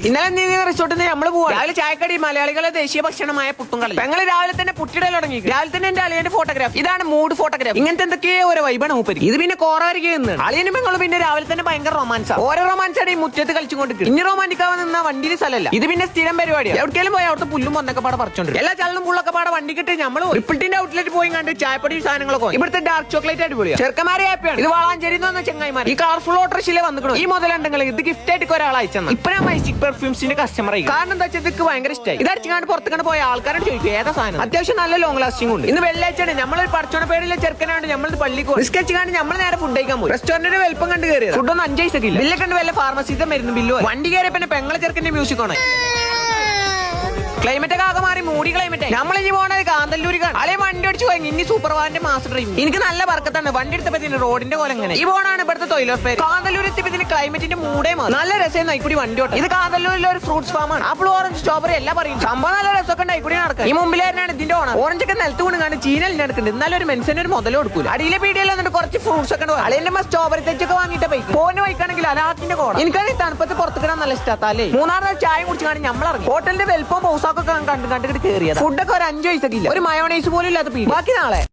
ഇന്നലെ റിസോർട്ടിൽ നമ്മള് പോവാ. രാവിലെ ചായക്കടി മലയാളികളെ ദേശീയ ഭക്ഷണമായ പുട്ടും കടല. ഞങ്ങൾ രാവിലെ തന്നെ പുട്ടിടൽ തുടങ്ങി. രാവിലെ തന്നെ എന്റെ അളിയന്റെ ഫോട്ടോഗ്രാഫ്. ഇതാണ് മൂഡ് ഫോട്ടോഗ്രാഫ്. ഇങ്ങനത്തെ എന്തൊക്കെയോ ഒരു വൈബാണ് മൂപ്പര്. ഇത് പിന്നെ കോറായിരിക്കും. അളിയനും പെങ്ങളും പിന്നെ രാവിലെ തന്നെ ഭയങ്കര റൊമാൻസ്. ഓരോ റൊമാൻസാണ് ഈ മുറ്റത്ത് കളിച്ചുകൊണ്ട്. ഇനി റൊമാൻറ്റിക്കാവാൻ നിന്ന വണ്ടിയിൽ സ്ഥലമല്ല. ഇത് പിന്നെ സ്ഥിരം പരിപാടിയാണ്. എവിടേലും പോയി അവിടുത്തെ പുല്ലും പൊന്നൊക്കെ പാടെ പറിച്ചോണ്ട് എല്ലാ ചള്ളും പുള്ളൊക്കെ പാടെ വണ്ടി കിട്ടി നമ്മൾ റിപ്പിൾട്ടിന്റെ ഔട്ട്ലെറ്റ് പോയി കണ്ട് ചായപ്പൊടി സാധനങ്ങളൊക്കെ. ഇവിടുത്തെ ഡാർക്ക് ചോക്ലേറ്റ് അടിപൊളിയാണ്. ചെറുക്കന്മാരെ ഹാപ്പിയാണ്. ഇത് വളാഞ്ചേരി ചെങ്ങായിമാർ ഈ കളർഫുൾ ഓട്ടോറിക്ഷയിലെ വന്നിക്കണം. ഈ മുതലുണ്ടെങ്കിൽ ഇത് ഗിഫ്റ്റ് ആയിട്ട് ഒരാൾ അയച്ചെന്ന്. ഇപ്പൊ ഞാൻ മൈസ്റ്റിക് പെർഫ്യൂംസിന്റെ കസ്റ്റമർ ആയി. കാരണം എന്താ വെച്ചാൽ ഇതൊക്കെ ഭയങ്കര ഇഷ്ടമായി. ഇത് അടിച്ചാണ്ട് പുറത്തേക്കാണ് പോയ ആൾക്കാരോട് ചോദിക്കും ഏതാ സാധനം. അത്യാവശ്യം നല്ല ലോങ് ലാസ്റ്റിംഗ് ഉണ്ട്. ഇന്ന് വെള്ളിയാഴ്ചയാണ്. നമ്മളൊരു പടച്ചോണ പേരിലെ ചെറുക്കനാണ്. നമ്മൾ പള്ളിക്ക് ബിസ്കറ്റ് നമ്മൾ നേരെ ഫുഡ് കഴിക്കാൻ പോയി. റെസ്റ്റോറന്റിന്റെ വലിപ്പം കണ്ട് കയറിയത്. ഫുഡൊന്നും 5 പൈസക്കില്ല. ബില്ല് കണ്ട് വല്ല ഫാർമസിത്തെ മരുന്ന് ബില്ല്. വണ്ടി കയറിയ പിന്നെ പെങ്ങളെ ചെറുക്കന്റെ മ്യൂസിക് ആണ്. ക്ലൈമറ്റ് ഒക്കെ ആകെ മാറി മൂടി ക്ലൈമറ്റ്. നമ്മളിനി പോണത് കാന്തല്ലൂരിക്കാണ്. അല്ലെ വണ്ടി അടിച്ചു പോയി. ഇനി സൂപ്പർ വാറിന്റെ മാസ്റ്റർ ഡ്രൈവ്. എനിക്ക് നല്ല വർക്കത്താണ്. വണ്ടി എടുത്തപ്പോ റോഡിന്റെ പോലെ എങ്ങനെ ഈ പോണാണ് ഇവിടുത്തെ തൊഴിലുറപ്പ്. കാന്തല്ലൂർ എത്തിയപ്പോ ക്ലൈമറ്റിന്റെ മൂടേ മാറി. നല്ല രസം ഇക്കൂടി വണ്ടി ഓട്ടം. ഇത് കാന്തല്ലൂരിലെ ഒരു ഫ്രൂട്ട്സ് ഫാം ആണ്. ആപ്പിൾ ഓറഞ്ച് സ്ട്രോബറി എല്ലാം പറയും. സംഭവം നല്ല രസമൊക്കെ ഉണ്ട്. ഇക്കൂടി നടക്കുക. ഈ മുമ്പിലായിരുന്നു ഇതിന്റെ ഓണം. ഓറഞ്ച് ഒക്കെ നിലത്ത് കൊണ്ടാണ് ചീനൽ നടക്കുന്നുണ്ട്. എന്നാലും ഒരു മെൻസിന് ഒരു മുതൽ കൊടുക്കൂല. അടിയിലെ പീടിയിൽ വന്നിട്ട് കുറച്ച് ഫ്രൂട്ട്സ് ഒക്കെ ഉണ്ട്. അല്ലെങ്കിൽ സ്ട്രോബറി തെച്ചൊക്കെ വാങ്ങിയിട്ട് പോയി പോയിന്റ് വയ്ക്കാണെങ്കിൽ അലാക്കിന്റെ കോണം. എനിക്കാണ് തണുപ്പത്ത് പുറത്തുകിടാൻ നല്ല ഇഷ്ടത്താലേ. മൂന്നാറിൽ ചായ കുടിച്ചാണ് നമ്മൾ ഇറങ്ങി. ഹോട്ടലിന്റെ വെൽപ്പം പൗസാക്കൊക്കെ കണ്ടു കണ്ടിട്ട് കയറിയത്. ഫുഡൊക്കെ ഒരു 5 പൈസക്കില്ല. ഒരു മയോണൈസ് പോലും ഇല്ലാത്ത പീടി. ബാക്കി നാളെ